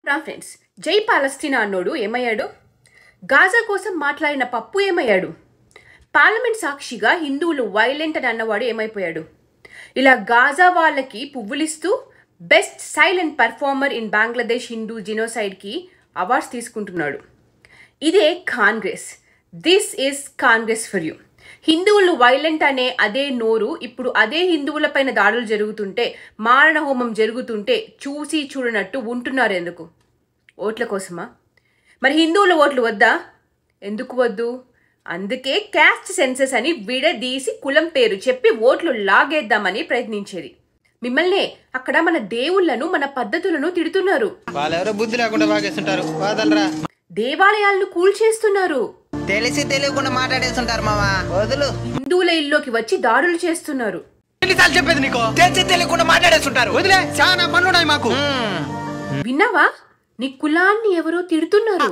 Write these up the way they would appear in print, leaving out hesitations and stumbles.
నా ఫ్రెండ్స్, జై పాలస్తీనా అన్నోడు ఏమయ్యాడు? గాజా కోసం మాట్లాడిన పప్పు ఏమయ్యాడు? పార్లమెంట్ సాక్షిగా హిందువులు వైలెంట్ అని అన్నవాడు ఏమైపోయాడు? ఇలా గాజా వాళ్ళకి పువ్వులిస్తూ best silent performer in Bangladesh Hindu జినోసైడ్కి అవార్డ్స్ తీసుకుంటున్నాడు. ఇదే Congress. This is Congress for you. హిందువులు వైలెంట్ అనే అదే నోరు ఇప్పుడు అదే హిందువులపైన దాడులు జరుగుతుంటే, మారణ హోమం జరుగుతుంటే చూసి చూడనట్టు ఉంటున్నారు. ఎందుకు? ఓట్ల కోసమా? మరి హిందువుల ఓట్లు వద్దా? ఎందుకు వద్దు? అందుకే క్యాస్ట్ సెన్సెస్ అని విడదీసి కులం పేరు చెప్పి ఓట్లు లాగేద్దామని ప్రయత్నించేది. మిమ్మల్నే అక్కడ మన దేవుళ్లను మన పద్ధతులను తిడుతున్నారు. బుద్ధి లేకుండా బాగేస్తుంటారు. దేవాలయాలను కూల్చేస్తున్నారు. తెలిసి తెలియకుండా మాట్లాడేస్తుంటారు. మామా వదులు. హిందువుల ఇల్లుకి వచ్చి దాడులు చేస్తున్నారు. చెప్పేది నీకు తెలిసి తెలియకుండా మాట్లాడేస్తుంటారు. వదిలే, చాలా పనులున్నాయి మాకు. విన్నావా? నీ కులాన్ని ఎవరో తిడుతున్నారు.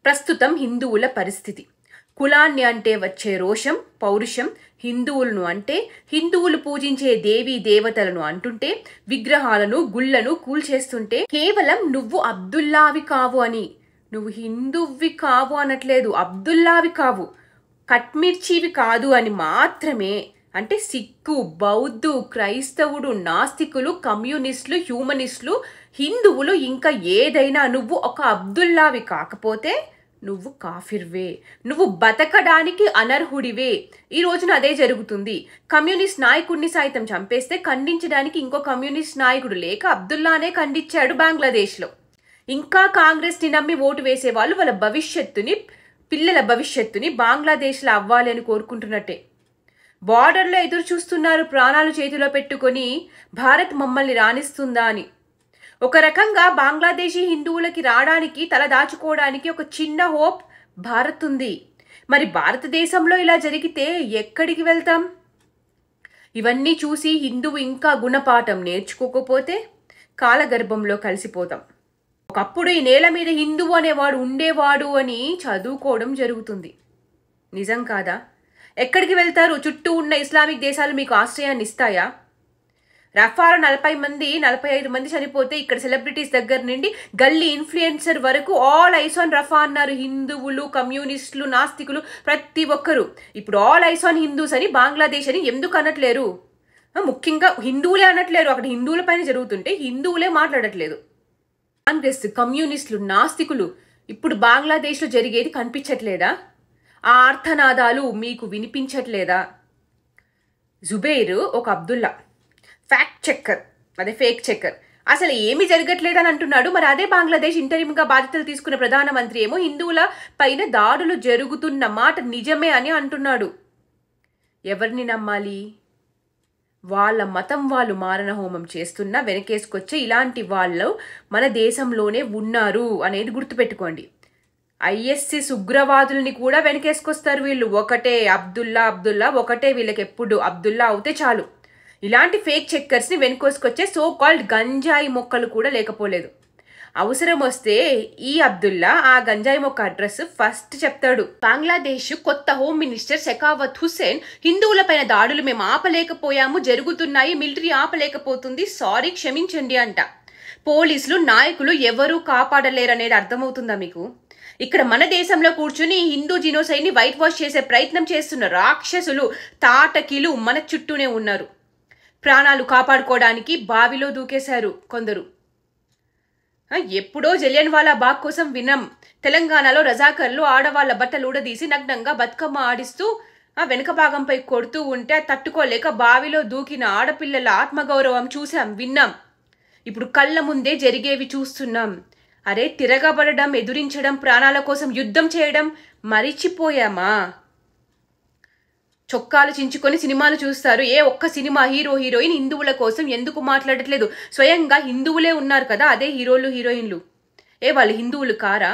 ప్రస్తుతం హిందువుల పరిస్థితి. కులాన్ని అంటే వచ్చే రోషం, పౌరుషం, హిందువులను అంటే హిందువులు పూజించే దేవీ దేవతలను అంటుంటే, విగ్రహాలను గుళ్లను కూల్చేస్తుంటే కేవలం నువ్వు అబ్దుల్లావి కావు అని, నువ్వు హిందువువి కావు అనట్లేదు, అబ్దుల్లావి కావు, కట్మిర్చివి కాదు అని మాత్రమే. అంటే సిక్కు, బౌద్ధు, క్రైస్తవుడు, నాస్తికులు, కమ్యూనిస్టులు, హ్యూమనిస్టులు, హిందువులు ఇంకా ఏదైనా నువ్వు ఒక అబ్దుల్లావి కాకపోతే నువ్వు కాఫిర్వే, నువ్వు బతకడానికి అనర్హుడివే. ఈ రోజున అదే జరుగుతుంది. కమ్యూనిస్ట్ నాయకుడిని సైతం చంపేస్తే ఖండించడానికి ఇంకో కమ్యూనిస్ట్ నాయకుడు లేక అబ్దుల్లానే ఖండించాడు బంగ్లాదేశ్లో. ఇంకా కాంగ్రెస్ని నమ్మి ఓటు వేసే వాళ్ళు వాళ్ళ భవిష్యత్తుని, పిల్లల భవిష్యత్తుని బంగ్లాదేశ్లో అవ్వాలి అని కోరుకుంటున్నట్టే. బార్డర్లో ఎదురు చూస్తున్నారు ప్రాణాలు చేతిలో పెట్టుకొని, భారత్ మమ్మల్ని రాణిస్తుందా అని. ఒక రకంగా బంగ్లాదేశీ హిందువులకి రావడానికి, తల దాచుకోవడానికి ఒక చిన్న హోప్ భారత్ ఉంది. మరి భారతదేశంలో ఇలా జరిగితే ఎక్కడికి వెళ్తాం? ఇవన్నీ చూసి హిందువు ఇంకా గుణపాఠం నేర్చుకోకపోతే కాలగర్భంలో కలిసిపోతాం. ఒకప్పుడు ఈ నేల మీద హిందువు అనేవాడు ఉండేవాడు అని చదువుకోవడం జరుగుతుంది. నిజం కాదా? ఎక్కడికి వెళ్తారు? చుట్టూ ఉన్న ఇస్లామిక్ దేశాలు మీకు ఆశ్రయాన్ని ఇస్తాయా? రఫాలో 45 మంది చనిపోతే ఇక్కడ సెలబ్రిటీస్ దగ్గర నుండి గల్లీ ఇన్ఫ్లుయెన్సర్ వరకు ఆల్ ఐస్ ఆన్ రఫా అన్నారు. హిందువులు, కమ్యూనిస్టులు, నాస్తికులు ప్రతి ఒక్కరు ఇప్పుడు ఆల్ ఐస్ ఆన్ హిందూస్ అని, బంగ్లాదేశ్ అని ఎందుకు అనట్లేరు? ముఖ్యంగా హిందువులే అనట్లేరు. అక్కడ హిందువుల పైన జరుగుతుంటే హిందువులే మాట్లాడట్లేదు. కాంగ్రెస్, కమ్యూనిస్టులు, నాస్తికులు ఇప్పుడు బంగ్లాదేశ్లో జరిగేది కనిపించట్లేదా? ఆ ఆర్తనాదాలు మీకు వినిపించట్లేదా? జుబైర్ ఒక అబ్దుల్లా ఫ్యాక్ట్ చెక్కర్, అదే ఫేక్ చెక్కర్, అసలు ఏమీ జరగట్లేదని అంటున్నాడు. మరి అదే బంగ్లాదేశ్ ఇంటరిమ్గా బాధ్యతలు తీసుకున్న ప్రధానమంత్రి ఏమో హిందువుల పైన దాడులు జరుగుతున్న మాట నిజమే అని అంటున్నాడు. ఎవరిని నమ్మాలి? వాళ్ళ మతం వాళ్ళు మారణ హోమం చేస్తున్నా వెనకేసుకొచ్చే ఇలాంటి వాళ్ళు మన దేశంలోనే ఉన్నారు అనేది గుర్తుపెట్టుకోండి. ISIS ఉగ్రవాదుల్ని కూడా వెనకేసుకొస్తారు వీళ్ళు. ఒకటే అబ్దుల్లా అబ్దుల్లా, ఒకటే వీళ్ళకి ఎప్పుడు అబ్దుల్లా అవుతే చాలు. ఇలాంటి ఫేక్ చెక్కర్స్ని వెనుకోసుకొచ్చే సో కాల్డ్ గంజాయి మొక్కలు కూడా లేకపోలేదు. అవసరం వస్తే ఈ అబ్దుల్లా ఆ గంజాయి మొక్క అడ్రస్ ఫస్ట్ చెప్తాడు. బంగ్లాదేశ్ కొత్త హోమ్ మినిస్టర్ షెకావత్ హుస్సేన్ హిందువుల పైన దాడులు మేము ఆపలేకపోయాము, జరుగుతున్నాయి, మిలిటరీ ఆపలేకపోతుంది, సారీ క్షమించండి అంట. పోలీసులు, నాయకులు ఎవరూ కాపాడలేరనేది అర్థమవుతుందా మీకు? ఇక్కడ మన దేశంలో కూర్చుని హిందూ జినోసైడ్ని వైట్ వాష్ చేసే ప్రయత్నం చేస్తున్న రాక్షసులు, తాటకిలు మన చుట్టూనే ఉన్నారు. ప్రాణాలు కాపాడుకోవడానికి బావిలో దూకేశారు కొందరు. ఎప్పుడో జలియన్వాలా బాగ్ కోసం విన్నాం. తెలంగాణలో రజాకర్లు ఆడవాళ్ల బట్టలు ఊడదీసి నగ్నంగా బతుకమ్మ ఆడిస్తూ వెనుక భాగంపై కొడుతూ ఉంటే తట్టుకోలేక బావిలో దూకిన ఆడపిల్లల ఆత్మగౌరవం చూసాం, విన్నాం. ఇప్పుడు కళ్ళ ముందే జరిగేవి చూస్తున్నాం. అరే, తిరగబడడం, ఎదురించడం, ప్రాణాల కోసం యుద్ధం చేయడం మరిచిపోయామా? చొక్కాలు చించుకొని సినిమాలు చూస్తారు. ఏ ఒక్క సినిమా హీరో హీరోయిన్ హిందువుల కోసం ఎందుకు మాట్లాడట్లేదు? స్వయంగా హిందువులే ఉన్నారు కదా అదే హీరోలు హీరోయిన్లు. వాళ్ళు హిందువులు కారా?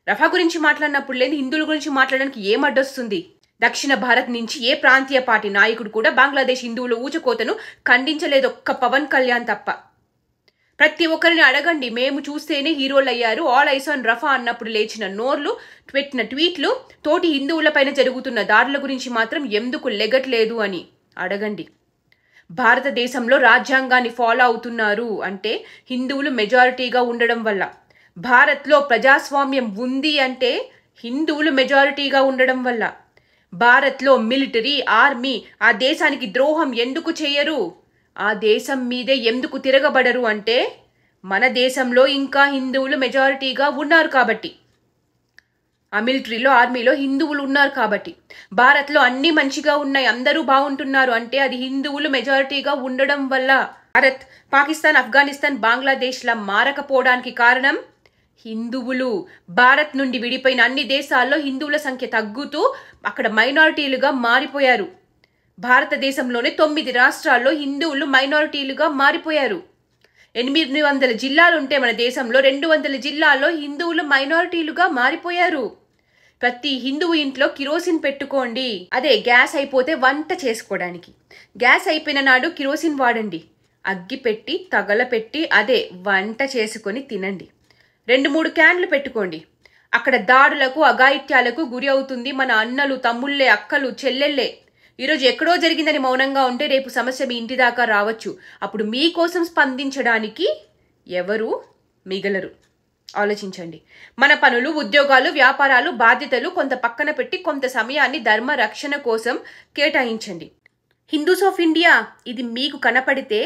రఫా గురించి మాట్లాడినప్పుడు లేదు హిందువుల గురించి మాట్లాడడానికి ఏం అడ్డొస్తుంది? దక్షిణ భారత్ నుంచి ఏ ప్రాంతీయ పార్టీ నాయకుడు కూడా బంగ్లాదేశ్ హిందువుల ఊచకోతను ఖండించలేదు, ఒక్క పవన్ కళ్యాణ్ తప్ప. ప్రతి ఒక్కరిని అడగండి, మేము చూస్తేనే హీరోలు అయ్యారు, ఆల్ ఐస్ ఆన్ రఫా అన్నప్పుడు లేచిన నోర్లు, పెట్టిన ట్వీట్లు, తోటి హిందువుల పైన జరుగుతున్న దాడుల గురించి మాత్రం ఎందుకు లెగట్లేదు అని అడగండి. భారతదేశంలో రాజ్యాంగాన్ని ఫాలో అవుతున్నారు అంటే హిందువులు మెజారిటీగా ఉండడం వల్ల. భారత్లో ప్రజాస్వామ్యం ఉంది అంటే హిందువులు మెజారిటీగా ఉండడం వల్ల. భారత్లో మిలిటరీ, ఆర్మీ ఆ దేశానికి ద్రోహం ఎందుకు చేయరు, ఆ దేశం మీదే ఎందుకు తిరగబడరు అంటే మన దేశంలో ఇంకా హిందువులు మెజారిటీగా ఉన్నారు కాబట్టి. ఆ మిలిటరీలో, ఆర్మీలో హిందువులు ఉన్నారు కాబట్టి. భారత్లో అన్ని మంచిగా ఉన్నాయి, అందరూ బాగుంటున్నారు అంటే అది హిందువులు మెజారిటీగా ఉండడం వల్ల. భారత్, పాకిస్తాన్, ఆఫ్ఘనిస్తాన్, బంగ్లాదేశ్లా మారకపోవడానికి కారణం హిందువులు. భారత్ నుండి విడిపోయిన అన్ని దేశాల్లో హిందువుల సంఖ్య తగ్గుతూ అక్కడ మైనారిటీలుగా మారిపోయారు. భారతదేశంలోనే 9 రాష్ట్రాల్లో హిందువులు మైనారిటీలుగా మారిపోయారు. 800 జిల్లాలుంటే మన దేశంలో 200 జిల్లాల్లో హిందువులు మైనారిటీలుగా మారిపోయారు. ప్రతి హిందువు ఇంట్లో కిరోసిన్ పెట్టుకోండి. అదే గ్యాస్ అయిపోతే వంట చేసుకోవడానికి. గ్యాస్ అయిపోయిన నాడు కిరోసిన్ వాడండి. అగ్గి పెట్టి తగలపెట్టి అదే వంట చేసుకొని తినండి. 2-3 క్యాన్లు పెట్టుకోండి. అక్కడ దాడులకు, అఘాయిత్యాలకు గురి అవుతుంది మన అన్నలు, తమ్ముళ్ళే, అక్కలు, చెల్లెళ్ళే. ఈరోజు ఎక్కడో జరిగిందని మౌనంగా ఉంటే రేపు సమస్య మీ ఇంటి దాకా రావచ్చు. అప్పుడు మీకోసం స్పందించడానికి ఎవరు మిగలరు. ఆలోచించండి. మన పనులు, ఉద్యోగాలు, వ్యాపారాలు, బాధ్యతలు కొంత పక్కన పెట్టి కొంత సమయాన్ని ధర్మ రక్షణ కోసం కేటాయించండి. హిందూస్ ఆఫ్ ఇండియా ఇది మీకు కనపడితే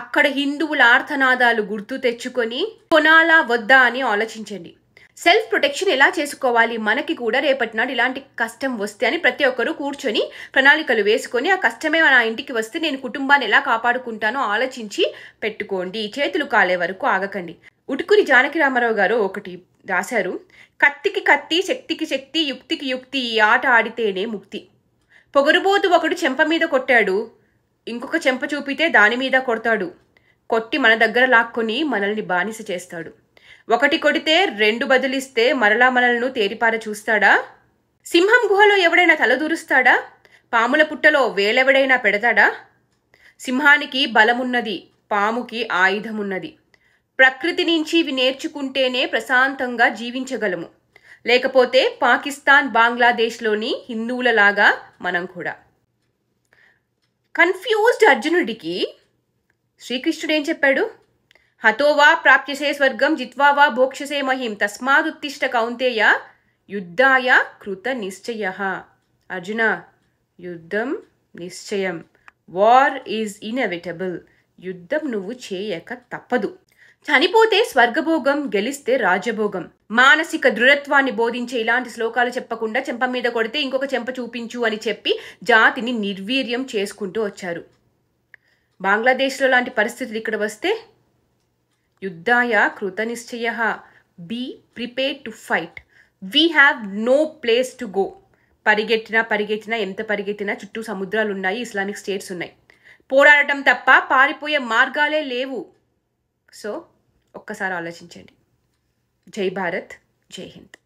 అక్కడ హిందువుల ఆర్తనాదాలు గుర్తు తెచ్చుకొని కొనాలా వద్దా అని ఆలోచించండి. సెల్ఫ్ ప్రొటెక్షన్ ఎలా చేసుకోవాలి, మనకి కూడా రేపటి నాడు ఇలాంటి కష్టం వస్తే అని ప్రతి ఒక్కరూ కూర్చొని ప్రణాళికలు వేసుకొని ఆ కష్టమే నా ఇంటికి వస్తే నేను కుటుంబాన్ని ఎలా కాపాడుకుంటానో ఆలోచించి పెట్టుకోండి. చేతులు కాలే వరకు ఆగకండి. ఉటుకురి జానకి రామారావు గారు ఒకటి రాశారు, కత్తికి కత్తి, శక్తికి శక్తి, యుక్తికి యుక్తి, ఈ ఆట ఆడితేనే ముక్తి. పొగరుబోతు ఒకడు చెంప మీద కొట్టాడు, ఇంకొక చెంప చూపితే దాని మీద కొడతాడు. కొట్టి మన దగ్గర లాక్కొని మనల్ని బానిస చేస్తాడు. ఒకటి కొడితే 2 బదులిస్తే మరలా మనల్ని తేరిపార చూస్తాడా? సింహం గుహలో ఎవడైనా తలదూరుస్తాడా? పాముల పుట్టలో వేలెవడైనా పెడతాడా? సింహానికి బలమున్నది, పాముకి ఆయుధమున్నది. ప్రకృతి నుంచి ఇవి నేర్చుకుంటేనే ప్రశాంతంగా జీవించగలము. లేకపోతే పాకిస్తాన్, బంగ్లాదేశ్లోని హిందువులలాగా మనం కూడా. కన్ఫ్యూజ్డ్ అర్జునుడికి శ్రీకృష్ణుడు ఏం చెప్పాడు? హతోవా ప్రాప్యసే స్వర్గం జిత్వా వా భోక్షసే మహిం తస్మాదుత్తిష్ట కౌంతేయ యుద్ధాయ కృత నిశ్చయః. అర్జున, యుద్ధం నిశ్చయం. War is inevitable. యుద్ధం నువ్వు చేయక తప్పదు. చనిపోతే స్వర్గభోగం, గెలిస్తే రాజభోగం. మానసిక దృఢత్వాన్ని బోధించే ఇలాంటి శ్లోకాలు చెప్పకుండా చెంప మీద కొడితే ఇంకొక చెంప చూపించు అని చెప్పి జాతిని నిర్వీర్యం చేసుకుంటూ వచ్చారు. బంగ్లాదేశ్లో లాంటి పరిస్థితులు ఇక్కడ వస్తే యుద్ధాయ కృత నిశ్చయః. Be prepared to fight. We have no place to go. పరిగెట్టినా ఎంత పరిగెట్టినా చుట్టూ సముద్రాలు ఉన్నాయి, ఇస్లామిక్ స్టేట్స్ ఉన్నాయి. పోరాడటం తప్ప పారిపోయే మార్గాలే లేవు. సో ఒక్కసారి ఆలోచించండి. జై భారత్, జై హింద్.